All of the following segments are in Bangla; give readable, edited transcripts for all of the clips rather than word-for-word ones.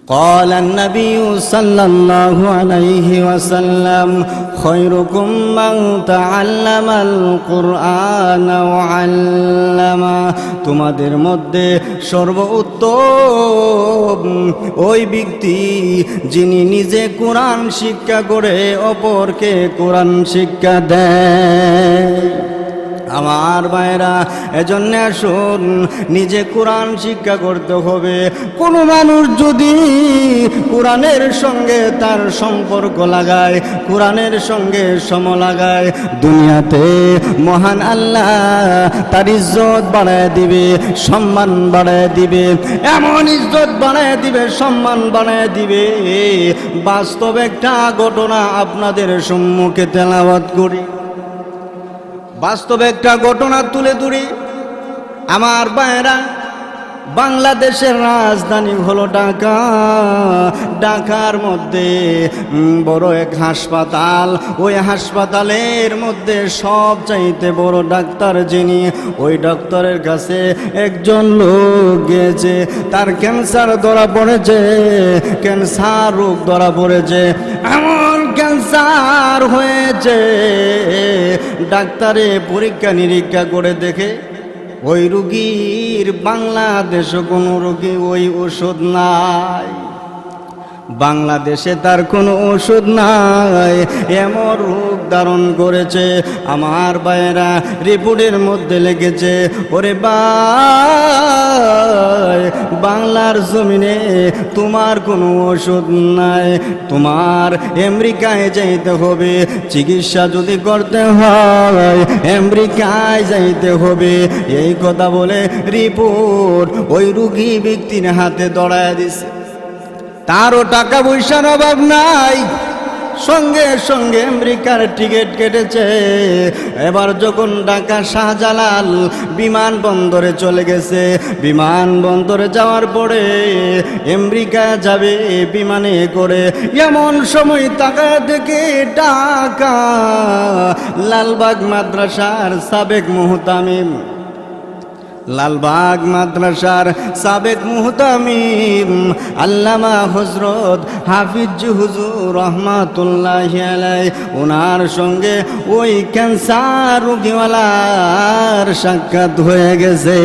قال النبي صلى الله عليه وسلم خيركم من تعلم القرآن وعلمه তোমাদের মধ্যে সর্বোত্তম ওই ব্যক্তি যিনি নিজে কোরআন শিক্ষা করে অপরকে কোরআন শিক্ষা দেয়। আমার ভাইরা, এজন্য আসুন নিজে কোরআন শিক্ষা করতে হবে। কোনো মানুষ যদি কোরআনের সঙ্গে তার সম্পর্ক লাগায়, কোরআনের সঙ্গে সম লাগায়, দুনিয়াতে মহান আল্লাহ তার ইজ্জত বাড়ায় দিবে, সম্মান বাড়ায় দিবে, এমন ইজ্জত বাড়ায় দিবে, সম্মান বাড়ায় দিবে। বাস্তব একটা ঘটনা আপনাদের সম্মুখে তেলাওয়াত করি, বাস্তবে একটা ঘটনা তুলে ধরি। আমার ভাইরা, বাংলাদেশের রাজধানী হলো ঢাকা। ঢাকার মধ্যে বড় এক হাসপাতাল, ওই হাসপাতালের মধ্যে সবচাইতে বড় ডাক্তার যিনি, ওই ডাক্তারের কাছে একজন লোক গিয়েছে, তার ক্যান্সার ধরা পড়েছে, ক্যান্সার রোগ ধরা পড়েছে, এমন ক্যান্সার হয়েছে। ডাক্তারে পরীক্ষা নিরীক্ষা করে দেখে ওই রোগীর বাংলাদেশে কোনো রোগী ওই ওষুধ নাই, বাংলাদেশে তার কোনো ওষুধ নাই, এমন রোগ ধারণ করেছে। আমার ভাইয়েরা, রিপোর্টের মধ্যে লেগেছে, ওরে ভাই, বাংলার জমিনে তোমার কোনো ওষুধ নাই, তোমার আমেরিকায় যাইতে হবে, চিকিৎসা যদি করতে হয় আমেরিকায় যাইতে হবে। এই কথা বলে রিপোর্ট ওই রোগী ব্যক্তির হাতে ধরায় দিছে। তারও টাকা পয়সার অভাব নাই, সঙ্গে সঙ্গে আমেরিকার টিকিট কেটেছে। এবার যখন ঢাকা শাহজালাল বিমানবন্দরে চলে গেছে, বিমানবন্দরে যাওয়ার পরে আমেরিকা যাবে বিমানে করে, এমন সময় তাকায় দেখে ঢাকা লালবাগ মাদ্রাসার সাবেক মুহতামিম, লালবাগ মাদ্রাসার সাবেক মুহতামিম আল্লামা হযরত হাফিজ হুজুর রহমাতুল্লাহি আলাইহি, ওনার সঙ্গে ওই ক্যান্সার রোগীওয়ালার সাক্ষাৎ হয়ে গেছে।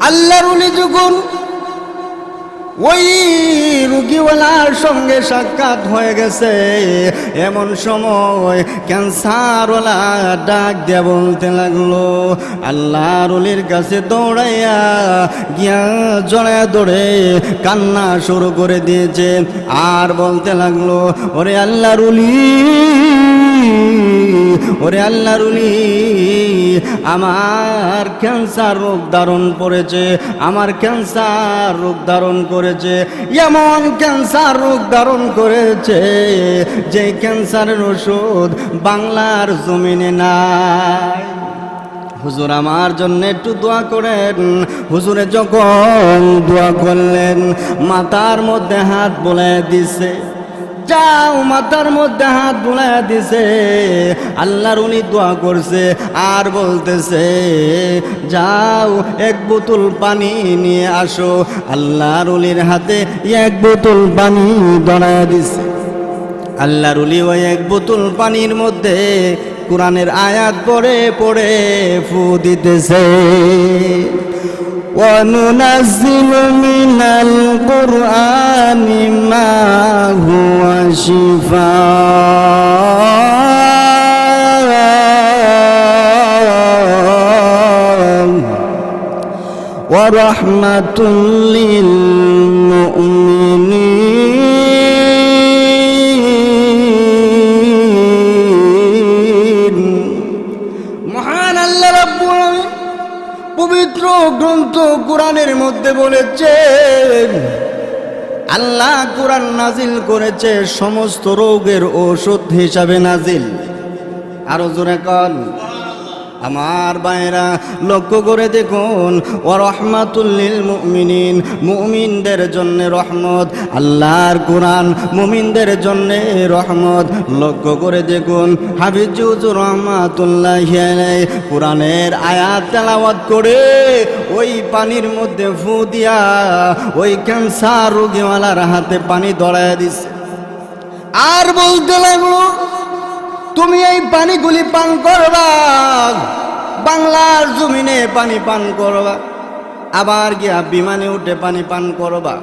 আল্লাহর ওলি যখন ওই রোগীওয়ালার সঙ্গে সাক্ষাৎ হয়ে গেছে, এমন সময় ক্যান্সারওয়ালা ডাক দিয়ে বলতে লাগলো, আল্লাহর ওলির কাছে দৌড়াইয়া গিয়া জড়াইয়া দৌড়ে কান্না শুরু করে দিয়েছে। আর বলতে লাগলো, ওরে আল্লাহর ওলি, ওরে আল্লাহর ওলি, আমার ক্যান্সার রোগ ধারণ করেছে, আমার ক্যান্সার রোগ ধারণ করেছে, এমন ক্যান্সার রোগ ধারণ করেছে যে ক্যান্সারের ওষুধ বাংলার জমিনে নাই। হুজুর আমার জন্য একটু দোয়া করেন। হুজুরে যখন দোয়া করলেন, মাথার মধ্যে হাত বুলায় দিছে, যাও, মাথার মধ্যে হাত বুলায় দিছে। আল্লাহর উনি দোয়া করছে আর বলতেছে, যাও এক বোতল পানি নিয়ে আসো। আল্লাহর উলির হাতে এক বোতল পানি ধরায় দিছে। আল্লাহর উলি ওই এক বোতল পানির মধ্যে কোরআনের আয়াত পড়ে পড়ে ফু দিতেছে। وَنُنَزِّلُ مِنَ الْقُرْآنِ مَا هُوَ شِفَاءٌ وَرَحْمَةٌ لِّلْمُؤْمِنِينَ। মহান আল্লাহ রাব্বুল আলামিন পবিত্র গ্রন্থ কোরআনের মধ্যে বলেছেন, আল্লাহ কোরআন নাজিল করেছে সমস্ত রোগের ঔষধ হিসাবে নাজিল। আরো জোরে কন, আমার ভাইরা লক্ষ্য করে দেখুন, ওয়া রাহমাতুল লিল মুমিনিন, মুমিনদের জন্য রহমত। আল্লাহর কোরআন মুমিনদের জন্য রহমত। লক্ষ্য করে দেখুন, হাফিজ হুজুর রাহমাতুল্লাহি আলাইহি কোরআনের আয়াত তেলাওয়াত করে ওই পানির মধ্যে ফু দিয়া ওই ক্যান্সার রোগীওয়ালার হাতে পানি ধরায় দিছে। আর বলতে লাগলো, তুমি এই পানিগুলি পান করবা, বাংলার জমিনে পানি পান করবা, আবার গিয়া বিমানে উঠে পানি পান করবা,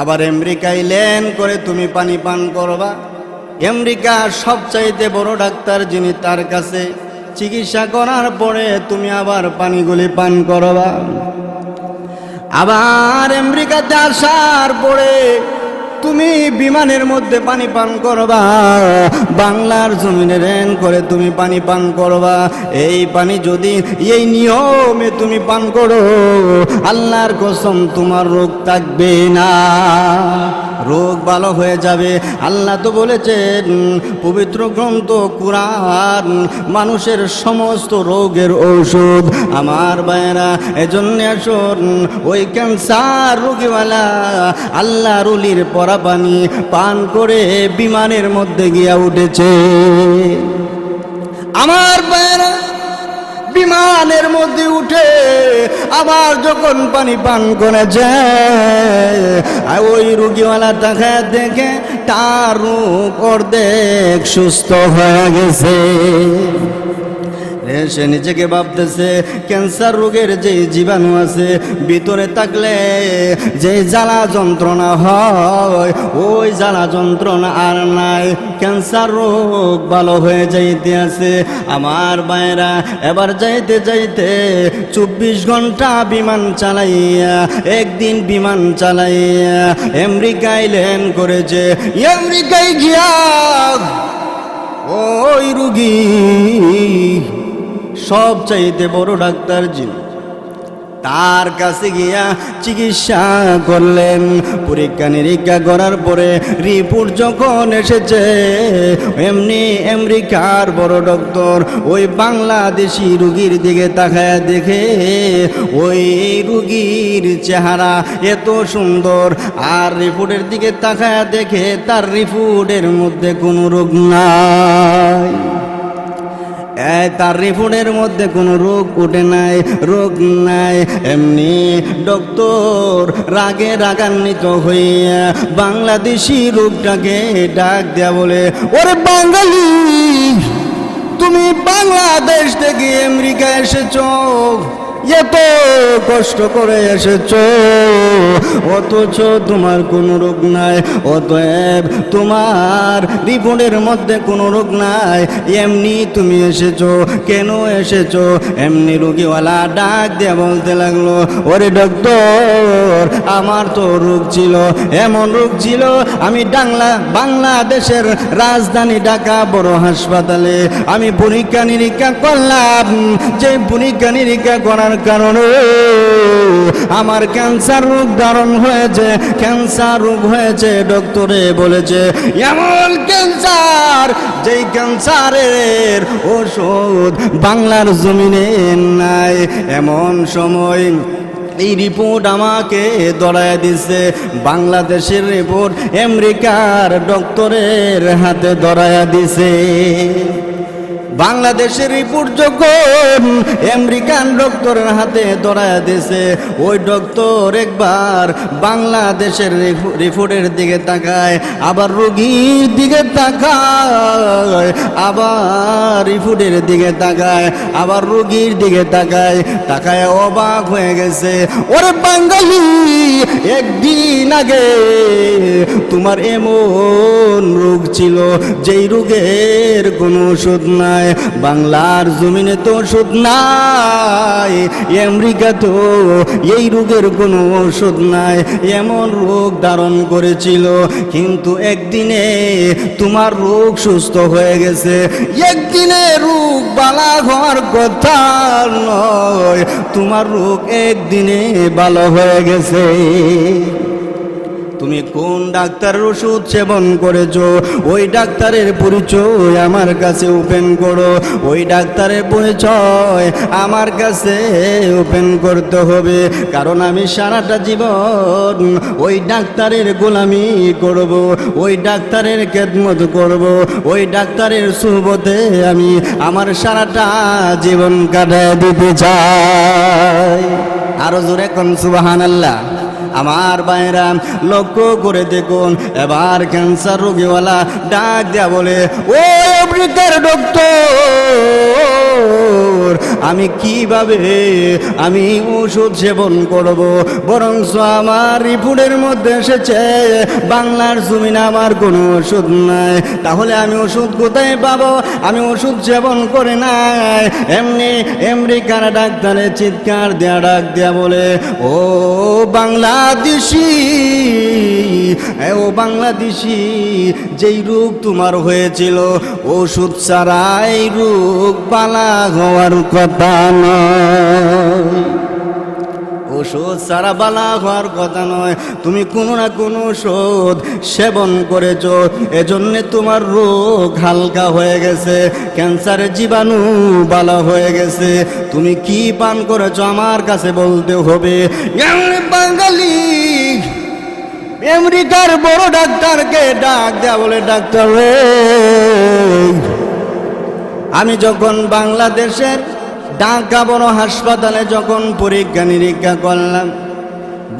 আবার আমেরিকায় ল্যান্ড করে তুমি পানি পান করবা। আমেরিকার সবচাইতে বড় ডাক্তার যিনি, তার কাছে চিকিৎসা করার পরে তুমি আবার পানিগুলি পান করবা। আবার আমেরিকাতে আসার পরে তুমি বিমানের মধ্যে পানি পান করবা, বাংলার জমিনে রেন করে তুমি পানি পান করবা। এই পানি যদি এই নিয়মে তুমি পান করো, আল্লাহর কসম তোমার রোগ থাকবে না, রোগ ভালো হয়ে যাবে। আল্লাহ তো বলেছেন পবিত্র গ্রন্থ কুরআন মানুষের সমস্ত রোগের ঔষধ। আমার ভাইয়েরা, এজন্য আসুন ওই ক্যান্সার রোগীওয়ালা আল্লাহর ওলির পরা পানি পান করে বিমানের মধ্যে গিয়া উঠেছে। আমার ভাইয়েরা, বিমানের মধ্যে উঠে আবার যখন পানি পান করেছে, ওই রোগীওয়ালা তাকে দেখে তার রোগ অর্ধেক সুস্থ হয়ে গেছে। সে নিজেকে ভাবতেছে ক্যান্সার রোগের যে জীবাণু আছে ভিতরে থাকলে যে জ্বালা যন্ত্রণা হয়, ওই জ্বালা যন্ত্রণা আর নাই, ক্যান্সার রোগ ভালো হয়ে যাইতে আছে। আমার ভাইরা, এবার যাইতে যাইতে 24 ঘন্টা বিমান চালাইয়া, একদিন বিমান চালাইয়া আমেরিকায় ল্যান্ড করেছে। আমেরিকায় গিয়া ওই রুগী সবচাইতে বড় ডাক্তার যিনি, তার কাছে গিয়া চিকিৎসা করলেন। পরীক্ষা নিরীক্ষা করার পরে রিপোর্ট যখন এসেছে, এমনি আমেরিকার বড় ডক্টর ওই বাংলাদেশি রুগীর দিকে তাকায় দেখে ওই রুগীর চেহারা এত সুন্দর, আর রিপোর্টের দিকে তাকায় দেখে তার রিপোর্টের মধ্যে কোনো রোগ নাই। তার রিপোর্টের মধ্যে কোনো রোগ উঠে নাই, রোগ নাই। এমনি ডক্টর রাগে রাগান্বিত হইয়া বাংলাদেশি রোগটাকে ডাক দেয়া বলে, ওরে বাঙালি, তুমি বাংলাদেশ থেকে আমেরিকা এসেছো, এত কষ্ট করে এসেছো, অথচ তোমার কোনো রোগ নাই, অতএব তোমার রিপোর্টের মধ্যে কোনো রোগ নাই, এমনি তুমি এসেছো, কেন এসেছো? এমনি রোগীওয়ালা ডাক দিয়ে বলতে লাগলো, ওরে ডক্টর, আমার তো রোগ ছিল, এমন রোগ ছিল, আমি বাংলাদেশের রাজধানী ঢাকা বড় হাসপাতালে আমি পরীক্ষা নিরীক্ষা করলাম। যে পরীক্ষা নিরীক্ষা করার কারণে আমার ক্যান্সার রোগ ধারণ হয়েছে, ক্যান্সার রোগ হয়েছে। ডক্টরে বলেছে এমন ক্যান্সার, যেই ক্যান্সারের ওষুধ বাংলার জমিনে নাই। এমন সময় এই রিপোর্ট আমাকে ধরায় দিছে, বাংলাদেশের রিপোর্ট আমেরিকার ডক্টরের হাতে ধরায় দিছে। বাংলাদেশের রিপোর্ট যখন আমেরিকান ডক্টরের হাতে ধরায় দিয়েছে, ওই ডক্টর একবার বাংলাদেশের রিপোর্টের দিকে তাকায়, আবার রোগীর দিকে তাকায়, আবার রিপোর্টের দিকে তাকায়, আবার রোগীর দিকে তাকায়, তাকায় অবাক হয়ে গেছে। ওরে বাঙালি, একদিন আগে তোমার এমন রোগ ছিল যেই রোগের কোনো ওষুধ নাই, বাংলার জমিনে তো ওষুধ নাই, আমেরিকা তো এই রোগের কোনো ওষুধ নাই, এমন রোগ ধারণ করেছিল, কিন্তু একদিনে তোমার রোগ সুস্থ হয়ে গেছে। একদিনে রোগ ভালো হওয়ার কথা নয়, তোমার রোগ একদিনে ভালো হয়ে গেছে। তুমি কোন ডাক্তারের ওষুধ সেবন করেছো, ওই ডাক্তারের পরিচয় আমার কাছে ওপেন করো। ওই ডাক্তারের পরিচয় আমার কাছে ওপেন করতে হবে, কারণ আমি সারাটা জীবন ওই ডাক্তারের গোলামি করব, ওই ডাক্তারের খেদমত করব, ওই ডাক্তারের সুহবতে আমি আমার সারাটা জীবন কাটায় দিতে চাই। আরো জোরে কোন সুবহানাল্লাহ। আমার ভাইরা লক্ষ্য করে দেখুন, এবার ক্যান্সার রোগীওয়ালা ডাক দেয়া বলে, ও আমেরিকার ডক্টর, আমি কিভাবে আমি ওষুধ সেবন করব? বরঞ্চ আমার রিপোর্টের মধ্যে এসেছে বাংলার জমিনে আমার কোনো ওষুধ নাই, তাহলে আমি ওষুধ কোথায় পাবো? আমি ওষুধ সেবন করে নাই। এমনি আমেরিকার ডাক্তারে চিৎকার দেয়া ডাক দেয়া বলে, ও বাংলাদেশি, ও বাংলাদেশি, যেই রোগ তোমার হয়েছিল ওষুধ ছাড়া এই রোগ বালা হওয়ার কথা নয়, ওষুধ ছাড়া বালা হওয়ার কথা নয়। তুমি কোনো না কোনো ওষুধ সেবন করেছো, এজন্য তোমার রোগ হালকা হয়ে গেছে, ক্যান্সারের জীবাণু বালা হয়ে গেছে। তুমি কি পান করেছো আমার কাছে বলতে হবে। বাঙালি আমেরিকার বড় ডাক্তারকে ডাক দেয়া বলে, ডাক্তার রে, আমি যখন বাংলাদেশের ঢাকা বড় হাসপাতালে যখন পরীক্ষা নিরীক্ষা করলাম,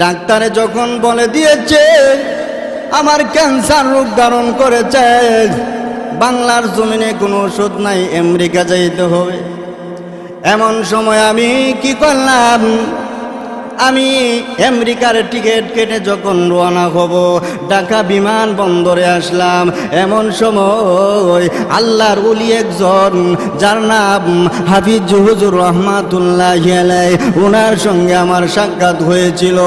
ডাক্তারে যখন বলে দিয়েছে আমার ক্যান্সার রোগ ধারণ করেছে, বাংলার জমিনে কোনো ওষুধ নাই, আমেরিকা যাইতে হবে। এমন সময় আমি কি করলাম, আমি আমেরিকার টিকিট কেটে যখন রওনা হব, ঢাকা বিমানবন্দরে আসলাম। এমন সময় আল্লাহর ওলি একজন, যার নাম হাফিজ হুজুর রহমাতুল্লাহি আলাইহি, ওনার সঙ্গে আমার সাক্ষাৎ হয়েছিল।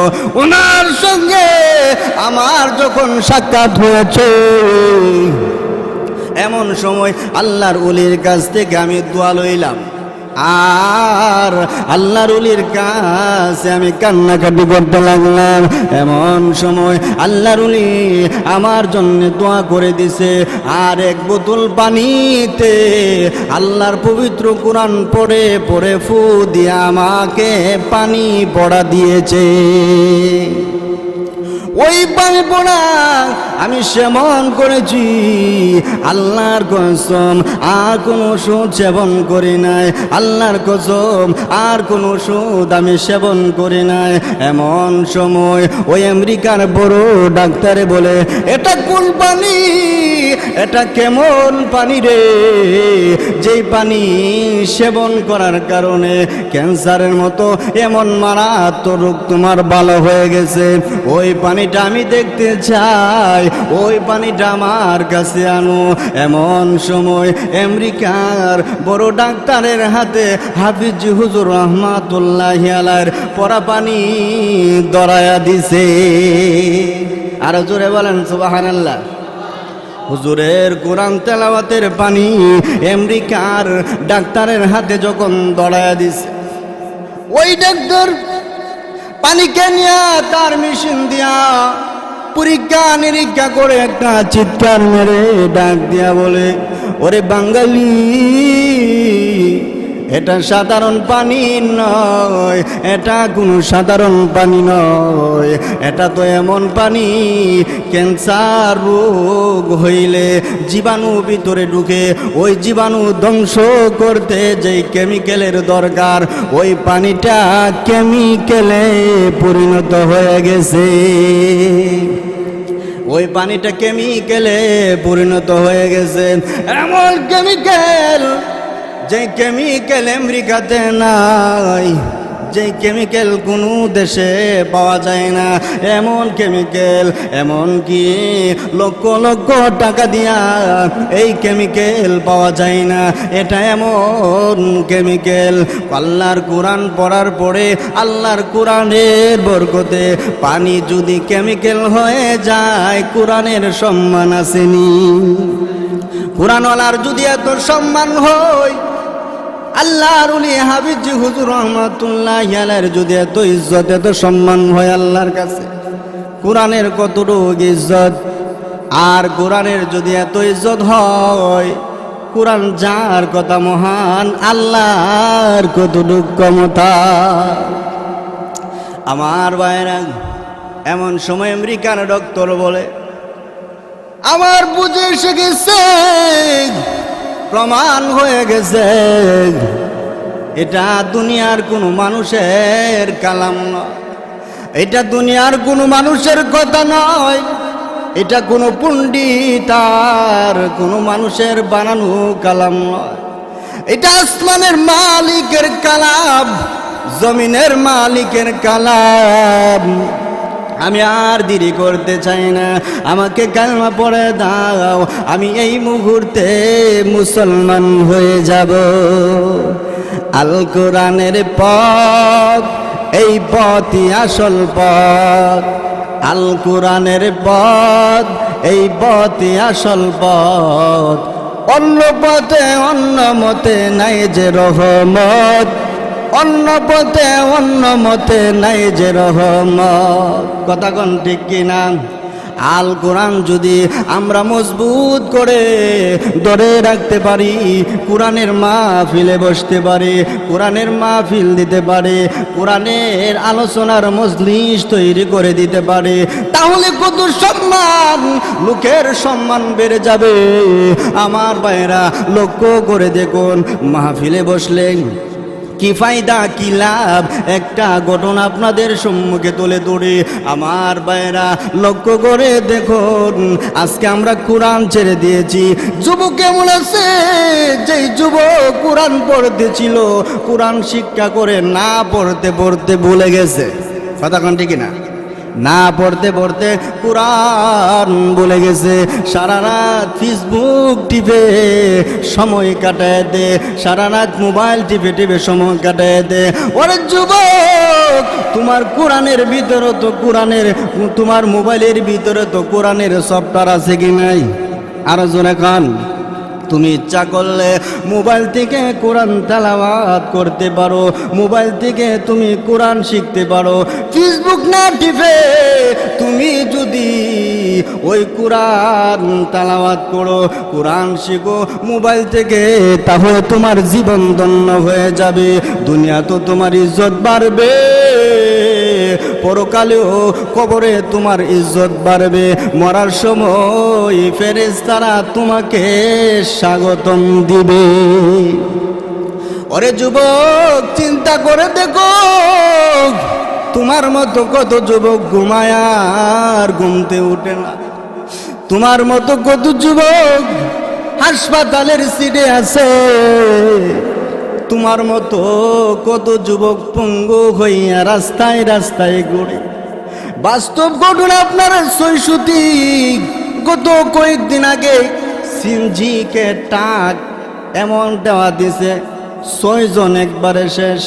ওনার সঙ্গে আমার যখন সাক্ষাৎ হয়েছে, এমন সময় আল্লাহর ওলির কাছ থেকে আমি দোয়া লইলাম, আর আল্লাহর ওলির কাছে আমি কান্নাকাটি করতে লাগলাম। এমন সময় আল্লাহর ওলি আমার জন্য দোয়া করে দিছে, আর এক বোতল পানিতে আল্লাহর পবিত্র কোরআন পড়ে পড়ে ফু দিয়ে আমাকে পানি পড়া দিয়েছে। ওই পানি পড়া আমি সেবন করেছি, আল্লাহর কসম আর কোনো ওষুধ সেবন করি নাই, আল্লাহর কসম আর কোনো ওষুধ আমি সেবন করি নাই। এমন সময় ওই আমেরিকার বড় ডাক্তারে বলে, এটা কোন পানি, এটা কেমন পানি রে, যেই পানি সেবন করার কারণে ক্যান্সারের মতো এমন মারাত্মক রোগ তোমার ভালো হয়ে গেছে। ওই পানিটা আমি দেখতে চাই, ওই পানিটা আমার কাছে আনো। এমন সময় আমেরিকার বড় ডাক্তারের হাতে হাফিজ হুজুর রহমাতুল্লাহি আলাইহির পরা পানি ধরায়া দিছে। আর জোরে বলেন সুবহানাল্লাহ। হুজুরের কোরআন তেলাওয়াতের পানি আমেরিকার ডাক্তারের হাতে যখন ধরায়া দিছে, ওই ডাক্তার পানিকে নিয়ে তার মেশিন দিয়া পরীক্ষা নিরীক্ষা করে একটা চিৎকার মেরে ডাক দিয়া বলে, ওরে বাঙালি, এটা সাধারণ পানি নয়, এটা কোনো সাধারণ পানি নয়, এটা তো এমন পানি ক্যান্সার রোগ হইলে জীবাণু ভিতরে ঢুকে, ওই জীবাণু ধ্বংস করতে যেই কেমিক্যালের দরকার, ওই পানিটা কেমিক্যালে পরিণত হয়ে গেছে। ওই পানিটা কেমিক্যালে পরিণত হয়ে গেছে। এমন কেমিক্যাল, যে কেমিক্যাল আমেরিকাতে নাই, যে কেমিক্যাল কোনো দেশে পাওয়া যায় না, এমন কেমিক্যাল, এমন কি লক্ষ লক্ষ টাকা দিয়া এই কেমিক্যাল পাওয়া যায় না। এটা এমন কেমিক্যাল, আল্লাহর কোরআন পড়ার পরে আল্লাহর কোরআনের বরকতে পানি যদি কেমিক্যাল হয়ে যায়, কোরআনের সম্মান আসেনি। কোরআনওয়ালার যদি এত সম্মান হয়, আল্লাহর ওলি হাফিজ হুজুর রহমাতুল্লাহি আলাইহির যদি এত ইজ্জত এত সম্মান হয় আল্লাহর কাছে, কোরআনের কতটুক ইজ্জত। আর কোরআনের যদি এত ইজ্জত হয়, কোরআন যার কথা মহান, আল্লাহর কতটুক ক্ষমতা। আমার ভাইরা, এমন সময় আমেরিকান ডক্টর বলে, আমার বুঝে এসে গেছে, প্রমাণ হয়ে গেছে, এটা দুনিয়ার কোনো মানুষের কালাম নয়, এটা দুনিয়ার কোনো মানুষের কথা নয়, এটা কোনো পণ্ডিত আর কোনো মানুষের বানানো কালাম নয়, এটা আসমানের মালিকের কালাম, জমিনের মালিকের কালাম। আমি আর দেরি করতে চাই না, আমাকে কালমা পড়ে দাও, আমি এই মুহূর্তে মুসলমান হয়ে যাব। আল কোরআনের পথ, এই পথই আসল পথ। আল কোরআনের পথ, এই পথই আসল পথ। অন্য পথে অন্য মতে নাই যে রহমত, অন্য পথে অন্য মতে নাই যে রহমত। কথা কোন ঠিক কিনা? আল কোরআন যদি আমরা মজবুত করে ধরে রাখতে পারি, কোরআনের মাহফিলে বসতে পারি, কোরআনের মাহফিল দিতে পারি, কোরআনের আলোচনার মজলিস তৈরি করে দিতে পারি, তাহলে কত সম্মান, লোকের সম্মান বেড়ে যাবে। আমার ভাইরা, লক্ষ্য করে দেখুন, মাহফিলে বসলেন কি ফায়দা, কি লাভ, একটা ঘটনা আপনাদের সম্মুখে তুলে ধরে। আমার ভাইরা, লক্ষ্য করে দেখুন, আজকে আমরা কোরআন ছেড়ে দিয়েছি। যুবক কেমন আছে? যেই যুবক কোরআন পড়তেছিল, কোরআন শিক্ষা করে না পড়তে পড়তে ভুলে গেছে। কথা কোন ঠিক না? না পড়তে পড়তে কোরআন ভুলে গেছে। সারা রাত ফেসবুক টিপে সময় কাটায় দে, সারা রাত মোবাইল টিপে টিপে সময় কাটায় দে। ওরে যুবক, তোমার কোরআনের ভিতরে তো কোরআনের, তোমার মোবাইলের ভিতরে তো কোরআনের সফটওয়্যার আছে কি নাই? আরো জোরে কান। তুমি ইচ্ছা করলে মোবাইল থেকে কোরআন তেলাওয়াত করতে পারো, মোবাইল থেকে তুমি কোরআন শিখতে পারো। ফেসবুক না টিপে তুমি যদি ওই কোরআন তেলাওয়াত করো, কোরআন শিখো মোবাইল থেকে, তাহলে তোমার জীবন ধন্য হয়ে যাবে। দুনিয়া তো তোমার ইজ্জত বাড়বে, পরকালেও কবরে তোমার ইজ্জত বাড়বে। মরার সময় ফেরেশতারা তোমাকে স্বাগতম দিবে। ওরে যুবক, চিন্তা করে দেখো, তোমার মতো কত যুবক ঘুমায় আর ঘুমতে উঠে না। তোমার মতো কত যুবক হাসপাতালের সিটে আছে। তোমার মতো কত যুবক পঙ্গু হইয়া রাস্তায় রাস্তায় ঘুরে। বাস্তব ঘটনা আপনার সৈশুতি, গত কয়েকদিন আগে সিনজিকে টাক এমন দেওয়া দিছে, 6 জন একবারে শেষ।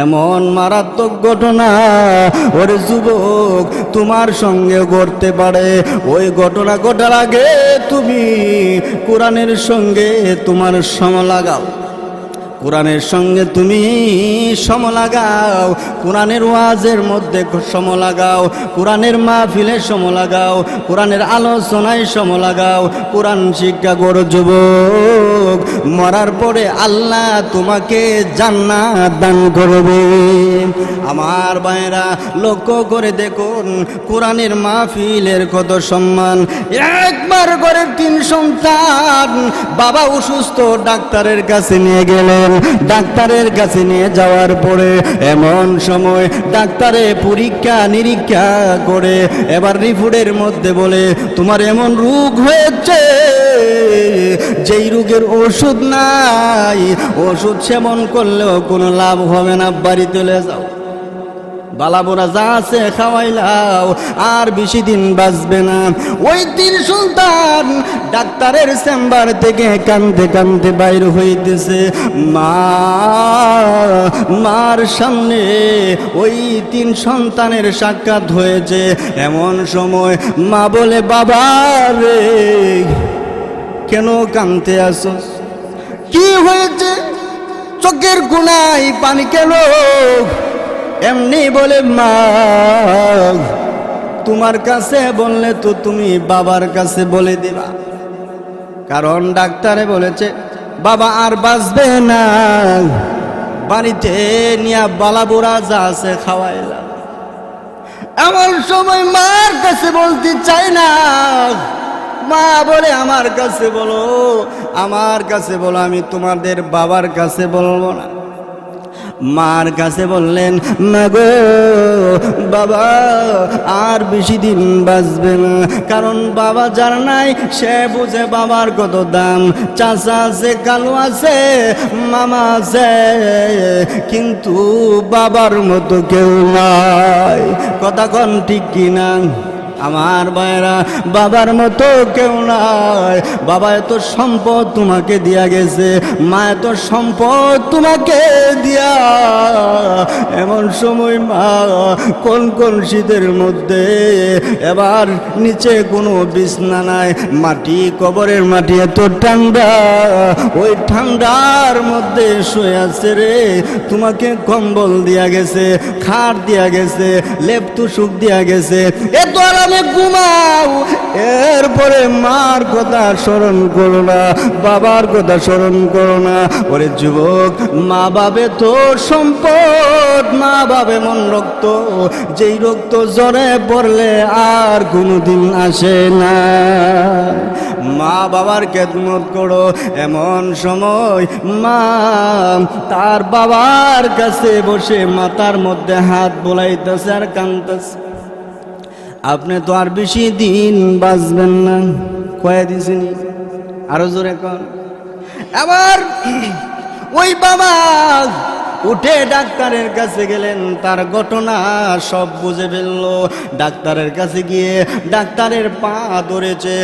এমন মারাত্মক ঘটনা ওরে যুবক তোমার সঙ্গে ঘটতে পারে। ওই ঘটনা ঘটার আগে তুমি কোরআনের সঙ্গে তোমার সম লাগাও, কোরআনের সঙ্গে তুমি সম লাগাও, কোরআনের ওয়াজের মধ্যে সম লাগাও, কোরআনের মাহফিলে সম লাগাও, কোরআনের আলোচনায় সম লাগাও, কোরআন শিক্ষা করো যুবক। মরার পরে আল্লাহ তোমাকে জান্নাত দান করবে। আমার ভাইরা, লক্ষ্য করে দেখুন, কোরআনের মাহফিলের কত সম্মান। একবার করে 3 সন্তান, বাবা অসুস্থ, ডাক্তারের কাছে নিয়ে গেলেন। ডাক্তারের কাছে নিয়ে যাওয়ার পরে এমন সময় ডাক্তারে পরীক্ষা নিরীক্ষা করে এবার রিপোর্টের মধ্যে বলে, তোমার এমন রোগ হয়েছে যেই রোগের ওষুধ নাই, ওষুধ সেবন করলেও কোনো লাভ হবে না, বাড়ি চলে যাও, বালাবোরা যা আছে খাওয়াইলাও, আর বেশি দিন বাঁচবে না। ওই 3 সন্তান ডাক্তারের চেম্বার থেকে কাঁদতে কাঁদতে বাইর হইতেছে। মার সামনে ওই 3 সন্তানের সাক্ষাৎ হয়েছে। এমন সময় মা বলে, বাবা রে, কেন কাঁদতে আসছ? কি হয়েছে? চোখের কোণায় পানি কেন? এমনি বলে, মা তোমার কাছে বললে তো তুমি বাবার কাছে বলে দিবা। কারণ ডাক্তারে বলেছে বাবা আর বাঁচবে না, বাড়িতে নিয়ে বালাবুড়া যা আছে খাওয়াইলাম। এমন সময় মার কাছে বলতে চাই না, মা বলে আমার কাছে বলো, আমার কাছে বলো, আমি তোমাদের বাবার কাছে বলবো না। মার কাছে বললেন মা গো বাবা আর বেশি দিন বাঁচবে না, কারণ বাবা যার নাই সে বুঝে বাবার কত দাম। চাচা আছে, কালু আছে, মামা আছে, কিন্তু বাবার মতো কেউ নাই। কথা কন ঠিক কিনা আমার ভাইরা? বাবার মতো কেউ নাই। বাবা এত সম্পদ তোমাকে দিয়া গেছে, মা এত সম্পদ তোমাকে দিয়া, এমন সময় মা কোন কোন শীতের মধ্যে এবার নিচে কোনো বিছনা নাই, মাটি, কবরের মাটি এত ঠান্ডা, ওই ঠান্ডার মধ্যে শুয়ে আছে রে। তোমাকে কম্বল দিয়া গেছে, খাট দিয়া গেছে, লেপ তুষুক দিয়া গেছে, এত আরামে ঘুমাও। এরপরে মার কথা স্মরণ করো না, বাবার কথা স্মরণ করো না। ওরে যুবক, মা বাবে তোর সম্পদ, মা বাবে মন রক্ত, যেই রক্ত জ্বরে পড়লে আর কোনোদিন আসে না। মা বাবার খেদমত করো। এমন সময় মা তার বাবার কাছে বসে মাথার মধ্যে হাত বোলাইতেছে আর কাঁদতেছে। আপনি তো আর বেশি দিন বাঁচবেন না, কয়ে দিছেন, আরো জোরে কর। আবার ওই বাবা উঠে ডাক্তারের কাছে গেলেন, তার ঘটনা সব বুঝে ফেলল। ডাক্তারের কাছে গিয়ে ডাক্তারের পা ধরেছে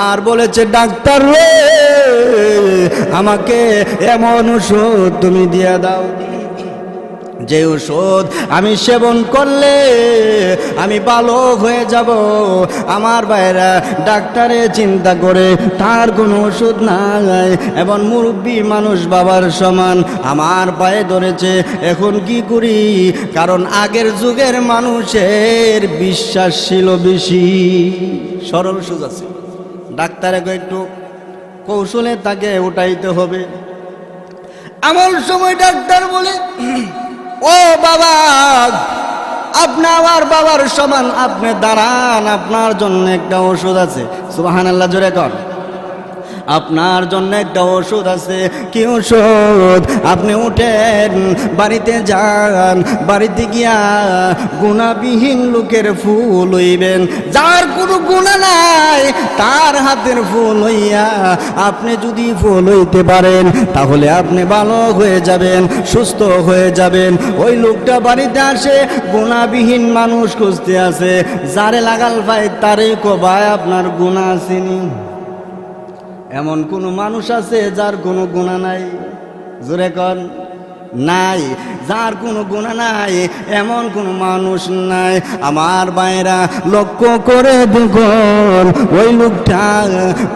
আর বলেছে ডাক্তার রে, আমাকে এমন ওষুধ তুমি দিয়ে দাও, যে ওষুধ আমি সেবন করলে আমি ভালো হয়ে যাব। আমার ভাইরা ডাক্তারে চিন্তা করে তার কোনো ওষুধ নাই, এবং মুরব্বী মানুষ বাবার সমান আমার পায়ে ধরেছে। এখন কি করি? কারণ আগের যুগের মানুষের বিশ্বাস ছিল বেশি, সরল সোজা ছিল। ডাক্তারে একটু কৌশলে তাকে উঠাইতে হবে। এমন সময় ডাক্তার বলে, ও বাবা, আপনি আমার বাবার সমান, আপনি দাঁড়ান, আপনার জন্য একটা ওষুধ আছে। সুবহানাল্লাহ, জোরে কর। আপনার জন্য একটা ওষুধ আছে। কি ওষুধ? আপনি উঠেন, বাড়িতে যান, বাড়িতে গিয়া গুণাবিহীন লোকের ফুল হইবেন, যার কোনো গুণা নাই তার হাতের ফুল হইয়া আপনি যদি ফুল হইতে পারেন তাহলে আপনি ভালো হয়ে যাবেন, সুস্থ হয়ে যাবেন। ওই লোকটা বাড়িতে আসে, গুণাবিহীন মানুষ খুঁজতে আছে, যারে লাগাল ভাই তারে কবায় আপনার গুণা আসেনি। এমন কোন মানুষ আছে যার কোনো গুনাহ নাই? জোরে কর, নাই। যার কোনো গুনাহ নাই এমন কোন মানুষ নাই। আমার ভাইরা লক্ষ্য করে দেখুন, ওই লোকটা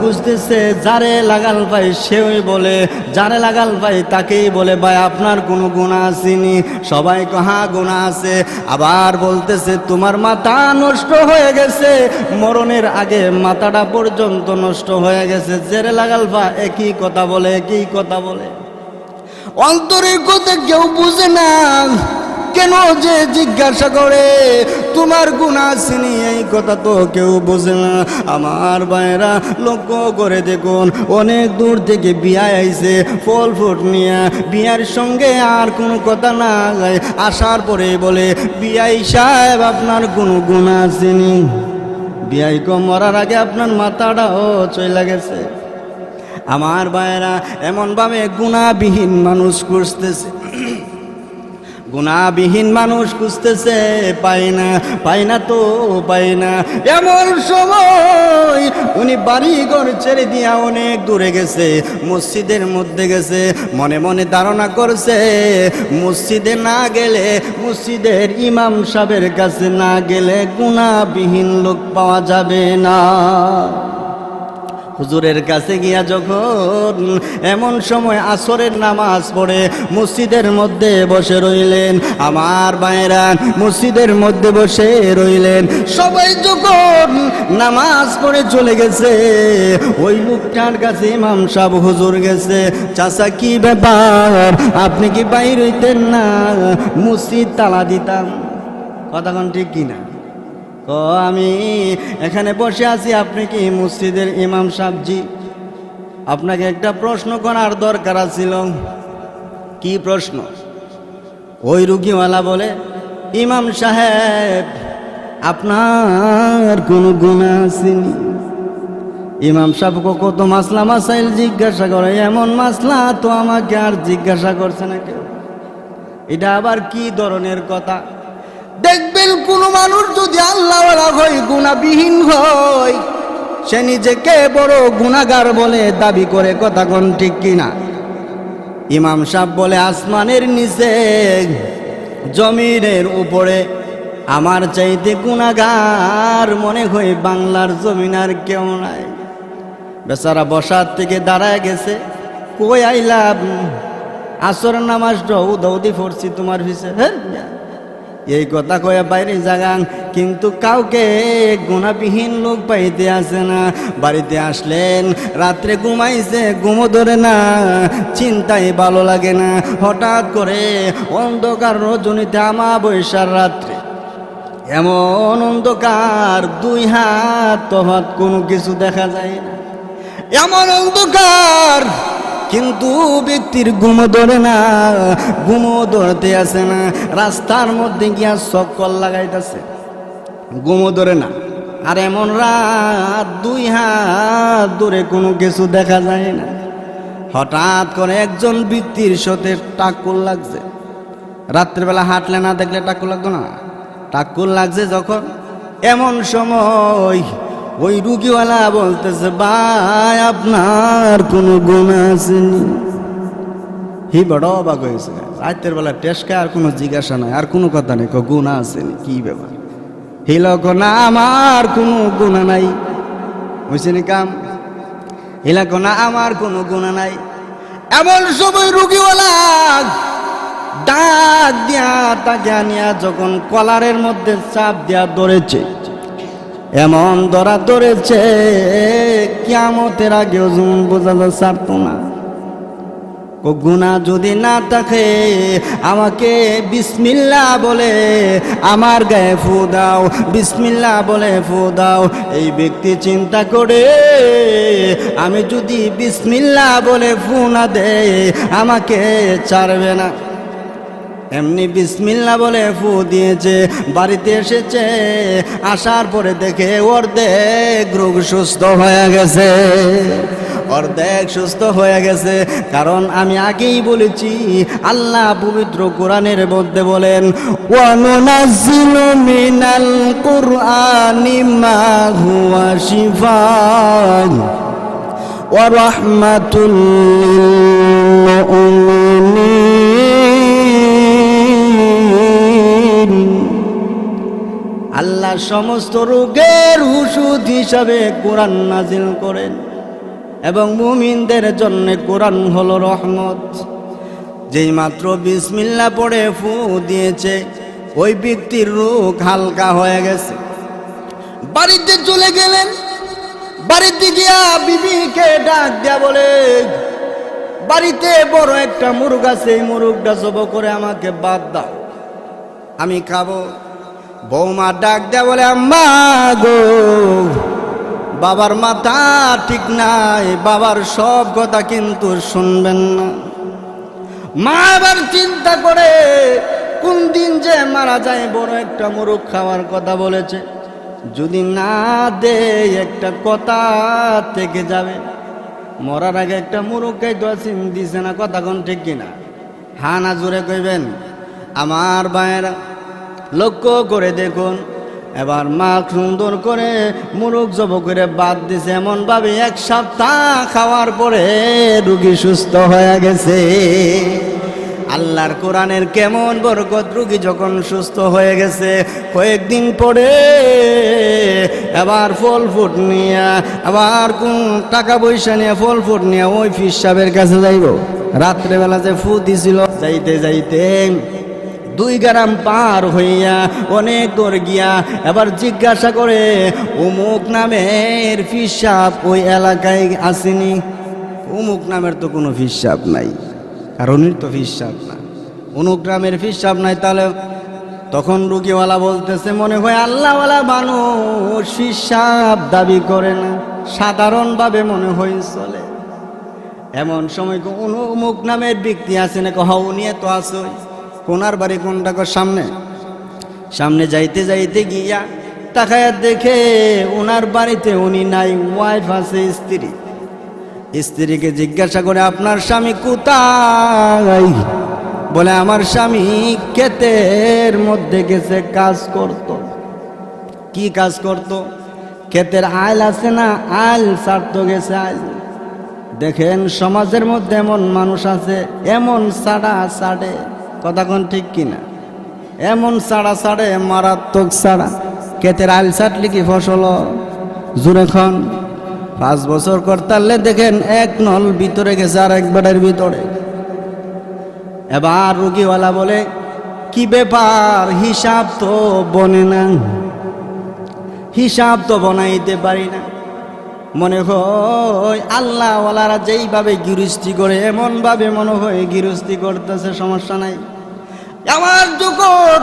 বুঝতেছে যারে লাগাল ভাই সেই বলে, যারে লাগাল ভাই তাকেই বলে ভাই আপনার কোনো গুনাহ আসেনি। সবাই কহা গুনাহ আছে। আবার বলতেছে তোমার মাথা নষ্ট হয়ে গেছে, মরণের আগে মাথাটা পর্যন্ত নষ্ট হয়ে গেছে। যারে লাগাল ভাই একই কথা বলে, একই কথা বলে। অন্তরের কথা কেউ বুঝে না, কেন যে জিজ্ঞাসা করে তোমার গুনাহ আসেনি, এই কথা তো কেউ বোঝে না। আমার ভাইরা লক্ষ্য করে দেখুন, অনেক দূর থেকে বিয়া আইছে ফল ফুট নিয়ে, বিয়ার সঙ্গে আর কোনো কথা না যায়, আসার পরে বলে বিয়াই সাহেব আপনার কোনো গুনাহ আসেনি। বিয়াই কম মরার আগে আপনার মাথাটাও চলে গেছে। আমার ভাইরা এমনভাবে গুণাবিহীন মানুষ খুঁজতেছে, গুণাবিহীন মানুষ খুঁজতেছে, পায় না, পায় না তো পায় না। এমন সময় উনি বাড়ি ঘর ছেড়ে দিয়া অনেক দূরে গেছে, মসজিদের মধ্যে গেছে। মনে মনে ধারণা করছে মসজিদে না গেলে, মসজিদের ইমাম সাহেবের কাছে না গেলে গুণাবিহীন লোক পাওয়া যাবে না। হুজুরের কাছে গিয়া যখন এমন সময় আসরের নামাজ পড়ে মসজিদের মধ্যে বসে রইলেন, আমার ভাইরা মসজিদের মধ্যে বসে রইলেন। সবাই যখন নামাজ পড়ে চলে গেছে, ওই লোকটার কাছে ইমাম সাহেব হুজুর গেছে, চাচা কি ব্যাপার, আপনি কি বাইর হইতেন না, মসজিদ তালা দিতাম। কথা কোন ঠিক কিনা? ও আমি এখানে বসে আছি, আপনি কি মসজিদের ইমাম সাহেব? জি। আপনাকে একটা প্রশ্ন করার দরকার ছিল। কি প্রশ্ন? ওই রুগীওয়ালা বলে, ইমাম সাহেব আপনার কোনো গুনাহ আসেনি? ইমাম সাহেবকে কত মাসলা মাসাইল জিজ্ঞাসা করে, এমন মাসলা তো আমাকে আর জিজ্ঞাসা করছে না কেউ। এটা আবার কি ধরনের কথা? দেখবেন কোন মানুষ যদি আল্লাহওয়ালা হয়, গুনাহবিহীন হয়, সে নিজেকে বড় গুনাহগার বলে দাবি করে। কথা কোন ঠিক কিনা? ইমাম সাহেব বলে, আসমানের নিচে জমিনের উপরে আমার চাইতে গুনাহগার মনে হয় বাংলার জমিন আর কেউ নাই। বেচারা বসার থেকে দাঁড়ায় গেছে, কই আইলাম, আসর নামাজ দৌদি পড়ছি তোমার পিছে, হ্যাঁ এই কথা কয়ে বাইরে জাগান, কিন্তু কাউকে গুনাহবিহীন লোক পাইতে আসে না। বাড়িতে আসলেন, রাত্রে ঘুমাইছে, ঘুমো ধরে না, চিন্তায় ভালো লাগে না। হঠাৎ করে অন্ধকার রজনীতে আমাবস্যার রাত্রে, এমন অন্ধকার, দুই হাত তফাৎ কোনো কিছু দেখা যায় না, এমন অন্ধকার, কিন্তু ব্যক্তির ঘুমো ধরে না, ঘুমো ধরতে আসে না। রাস্তার মধ্যে গিয়া চক্কর লাগাইতেছে, ঘুমো ধরে না। আর এমন রাত, দুই হাত দূরে কোনো কিছু দেখা যায় না। হঠাৎ করে একজন ব্যক্তির সাথে টাক্কুর লাগছে। রাত্রিবেলা হাঁটলে না দেখলে টাক্কুর লাগতো না? টাক্কুর লাগছে যখন, এমন সময় ওই রুগীওয়ালা বলতেছে, ভাই আপনার কোনো গুনাহ আসেনি? হি বড় অবাক হয়েছে। রাতের বেলা টেস্কা, আর কোনো জিজ্ঞাসা নাই, আর কোনো কথা নেই, গুনাহ আসেনি, কি ব্যাপার? হিল না, আমার কোনো গুনাহ নাই। বুঝছে নি কাম? হিলা না, আমার কোনো গুনাহ নাই। এমন সময় রুগীওয়ালা ডাক দিয়া তাকে আনিয়া যখন কলারের মধ্যে চাপ দিয়া ধরেছে, এমন ধরা ধরেছে কিয়ামতের আগেও যেমন বোঝা ছাড়তো না। গুনাহ যদি না থাকে, আমাকে বিসমিল্লাহ বলে আমার গায়ে ফু দাও, বিসমিল্লাহ বলে ফু দাও। এই ব্যক্তি চিন্তা করে, আমি যদি বিসমিল্লাহ বলে ফু না দেই, আমাকে ছাড়বে না। এমনি বিসমিল্লাহ বলে ফু দিয়েছে, বাড়িতে এসেছে, আসার পরে দেখে অর্ধেক রোগ সুস্থ হয়ে গেছে, অর্ধেক সুস্থ হয়ে গেছে। কারণ আমি আগেই বলেছি, আল্লাহ পবিত্র কোরআনের মধ্যে বলেন, ওয়ানুনাজ্জিলু মিনাল কুরআনি মা হুয়া শিফাa'un ওয়া রাহমাতুল লিল মুমিনিন। আল্লাহ সমস্ত রোগের ওষুধ হিসাবে কোরআন নাজিল করেন, এবং মুমিনদের জন্য কোরআন হলো রহমত। যেই মাত্র বিসমিল্লাহ পড়ে ফু দিয়েছে, ওই ব্যক্তির রোগ হালকা হয়ে গেছে। বাড়িতে চলে গেলেন, বাড়িতে গিয়া বিবিকে ডাক দেয়া বলে, বাড়িতে বড় একটা মুরগ আছে, এই মুরগটা জব করে আমাকে বাদ দাও, আমি খাবো। বৌমা ডাক দেয়া বলে, আম্মা গো, বাবার মাথা ঠিক নাই, বাবার সব কথা কিন্তু শুনবেন না। মা আবার চিন্তা করে, কোন দিন যে মারা যায়, বড় একটা মুরগ খাওয়ার কথা বলেছে, যদি না দে একটা কথা থেকে যাবে। মরার আগে একটা মুরগ খাইতে আসিম দিছে না, কথা কোন ঠিক কিনা? হ্যাঁ না জোরে কইবেন? আমার ভাইয়েরা লক্ষ্য করে দেখুন, এবার মা সুন্দর করে মুরগ জব করে বাদ দিছে, এমন ভাবে এক সপ্তাহ খাওয়ার পরে রুগী সুস্থ হয়ে গেছে। আল্লাহর কোরআনের কেমন বরকত, রুগী যখন সুস্থ হয়ে গেছে কয়েকদিন পরে আবার ফল ফুট নিয়ে, আবার কোন টাকা পয়সা নিয়ে ফল ফুট নিয়ে ওই ফির সাহেবের কাছে যাইব। রাত্রেবেলা যে ফু দিছিল, যাইতে যাইতে 2 গ্রাম পার হইয়া অনেক দূর গিয়া এবার জিজ্ঞাসা করে, অমুক নামের ফির সাহেব ওই এলাকায় আসেনি? অমুক নামের তো কোনো ফির সাহেব নাই, কারণ তো ফির সাহেব না, অমুক নামের ফির সাহেব নাই। তাহলে তখন রুগীওয়ালা বলতেছে, মনে হয় আল্লাহওয়ালা মানুষ ফির সাহেব দাবি করে না, সাধারণভাবে মনে হয় চলে। এমন সময় অমুক নামের ব্যক্তি আছে না? কহ উনি তো আছে। কোনার বাড়ি কোনটা? সামনে। সামনে যাইতে যাইতে গিয়া তাকায় দেখে ওনার বাড়িতে উনি নাই, ওয়াইফ আছে, স্ত্রী। স্ত্রীকে জিজ্ঞাসা করে, আপনার স্বামী কোথায়? বলে, আমার স্বামী ক্ষেতের মধ্যে গেছে, কাজ করত। কি কাজ করত? ক্ষেতের আইল আছে না, আইল ছাড়তে গেছে, আইল। দেখেন সমাজের মধ্যে এমন মানুষ আছে, এমন ছাড়া ছাড়ে, কথা কোন ঠিক কিনা? এমন ছাড়া ছাড়ে, মারাত্মক ছাড়া। ক্ষেতের আইল ছাড়লে কি ফসল? জুড়ে খন 5 বছর করতালে দেখেন এক নল ভিতরে গেছে আর এক বেড়ার ভিতরে। এবার রুগীওয়ালা বলে, কি ব্যাপার? হিসাব তো বনে না, হিসাব তো বনাইতে পারি না। মনে হয় আল্লাহওয়ালারা যেইভাবে গৃহস্থী করে এমন ভাবে মনে হয় গৃহস্থী করতেছে, সমস্যা নাই। আমার যখন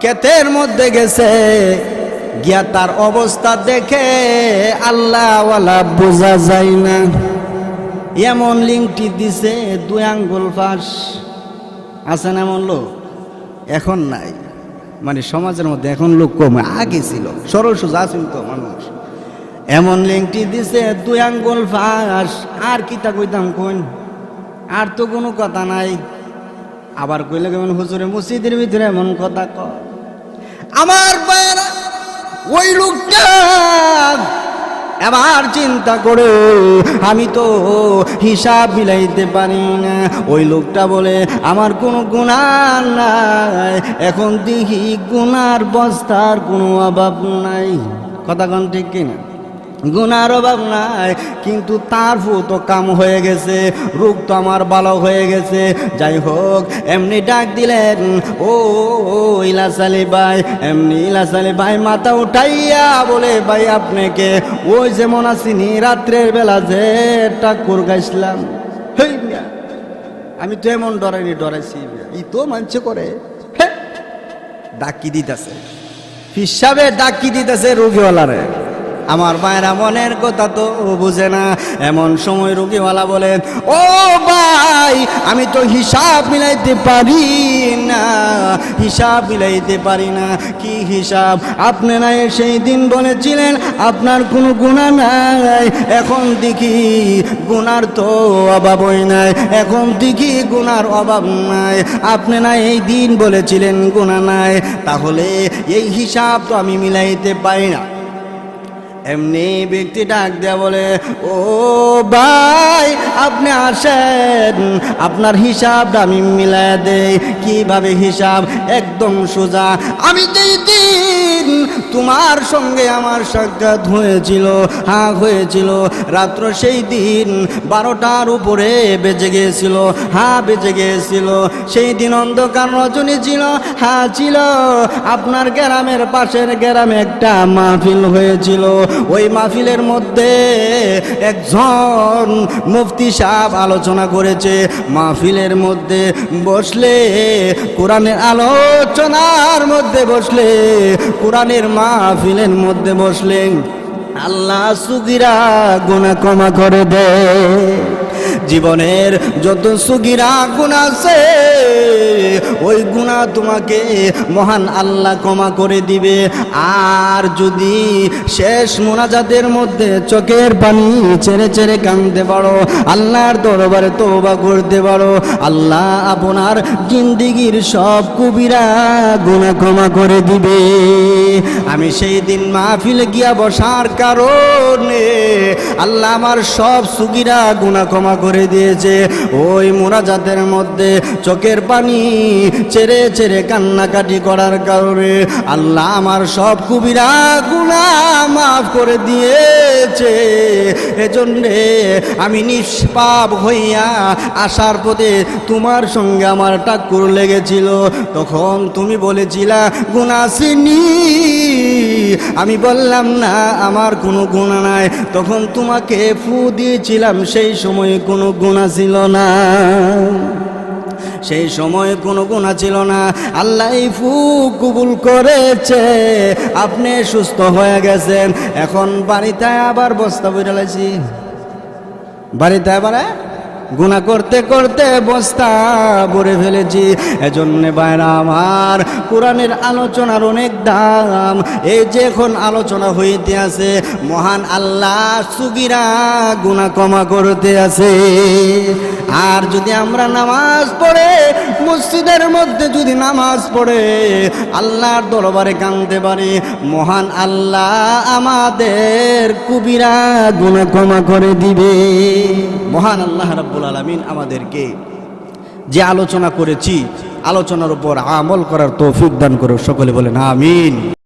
ক্ষেতের মধ্যে গেছে গিয়া তার অবস্থা দেখে আল্লাহওয়ালা বোঝা যায় না। এমন লিঙ্কটি দিছে 2 আঙ্গুল ফাঁস। আছে না এমন লোক? এখন নাই, মানে সমাজের মধ্যে এখন লোক কম, আগে ছিল সরল সোজা ছিল তো মানুষ। এমন লিঙ্কটি দিছে 2 আঙ্গুল ফাঁস। আর কিতা কইতাম কোন? আর তো কোনো কথা নাই। আবার কইলে কেমন, হুজুরে মসজিদের ভিতরে এমন কথা কয়। আমার বাইরা ওই লোকটা এবার চিন্তা করে, আমি তো হিসাব মিলাইতে পারি না। ওই লোকটা বলে, আমার কোনো গুনাহ নাই, এখন দেখি গুনার বস্তার কোনো অভাব নাই। কথা কোন ঠিক কিনা? গুনার অভাব নাই, কিন্তু তার তো কাম হয়ে গেছে, রোগ তো আমার ভালো হয়ে গেছে। যাই হোক, এমনি ডাক দিলেন, ও ইলাস আলী ভাই। এমনি ইলাস আলী ভাই মাথা উঠাইয়া বলে, ভাই আপনাকে ওই যেমন আসিনি রাত্রের বেলা যে ঠাকুর গাইছিলাম, আমি তো এমন ডরাইনি, ডরাইছি ই তো মানছে করে। ডাকি দিতেছে, হিসাবে ডাকি দিতেছে রোগীওয়ালারে। আমার মায়েরা মনের কথা তো বুঝে না। এমন সময় রোগীওয়ালা বলে, ও ভাই, আমি তো হিসাব মিলাইতে পারি না, হিসাব মিলাইতে পারি না। কি হিসাব? আপনি না সেই দিন বলেছিলেন আপনার কোনো গুনাহ নাই, এখন দেখি গুনার তো অভাবই নাই, এখন দেখি গুনার অভাব নাই। আপনি না এই দিন বলেছিলেন গুনাহ নাই, তাহলে এই হিসাব তো আমি মিলাইতে পারি না। এমনি ব্যক্তি ডাক দেয়া বলে, ও ভাই, আপনি আসেন, আপনার হিসাবটা আমি মিলাই দেই। কিভাবে হিসাব? একদম সোজা। আমি যেই দিন তোমার সঙ্গে আমার সাক্ষাৎ হয়েছিল, হয়েছিল রাত্র, সেই দিন 12টার উপরে বেজে গিয়েছিল, বেজে গিয়েছিল। সেই দিন অন্ধকার রজনী ছিল, ছিল। আপনার গ্রামের পাশের গ্রামে একটা মাহফিল হয়েছিল। ওই মাহফিলের মধ্যে একজন মুফতি সাহেব আলোচনা করেছে। মাহফিলের মধ্যে বসলে, কোরআনের আলোচনার মধ্যে বসলে, কোরআনের মাহফিলের মধ্যে বসলে আল্লাহ সুগিরা গুনাহ ক্ষমা করে দেয়। জীবনের যত সুগিরা গুনাহ আছে, ওই গুনাহ তোমাকে মহান আল্লাহ ক্ষমা করে দিবে। আর যদি শেষ মোনাজাতের মধ্যে চোখের পানি ছেড়ে ছেড়ে কাঁদতে পারো, আল্লাহর দরবারে তওবা করতে পারো, আল্লাহ আপনার জিন্দেগীর সব কবিরা গুনাহ ক্ষমা করে দিবে। আমি সেই দিন মাহফিলে গিয়া বসার কারণে আল্লাহ আমার সব সুগিরা গুনাহ ক্ষমা ক্ষমা করে দিয়েছে। ওই মুনাজাতের মধ্যে চোখের পানি ছেড়ে ছেড়ে কান্নাকাটি করার কারণে আল্লাহ আমার সব কবিরা গুনাহ মাফ করে দিয়েছে। এজন্যে আমি নিষ্পাপ হইয়া আসার পথে তোমার সঙ্গে আমার টাক্কুর লেগেছিল। তখন তুমি বলেছিলা গুনাহ চিনি, আমি বললাম না আমার কোনো গুনাহ নাই। তখন তোমাকে ফু দিয়েছিলাম, সেই সময়ে কোনো গুনাহ ছিল না, সেই সময় কোনো গুনাহ ছিল না। আল্লাহ এই ফু কবুল করেছে, আপনি সুস্থ হয়ে গেছেন। এখন বাড়িতে আবার বস্তা বইরা লাইছি, বাড়িতে আবার গুনাহ করতে করতে বস্তা ভরে ফেলেছি। এজন্যে ভাইরা আমার, কোরআনের আলোচনার অনেক দাম। এই যে এখন আলোচনা হইতে আছে, মহান আল্লাহ সুগিরা গুনাহ ক্ষমা করতে আছে। আর যদি আমরা নামাজ পড়ে মসজিদের মধ্যে যদি নামাজ পড়ে আল্লাহর দরবারে কাঁদতে পারি, মহান আল্লাহ আমাদের কবিরা গুনাহ ক্ষমা করে দিবে। মহান আল্লাহ রাব্বুল আলামিন আমাদেরকে যে আলোচনা করেছি, আলোচনার উপর আমল করার তৌফিক দান করুন। সকলে বলেন আমিন।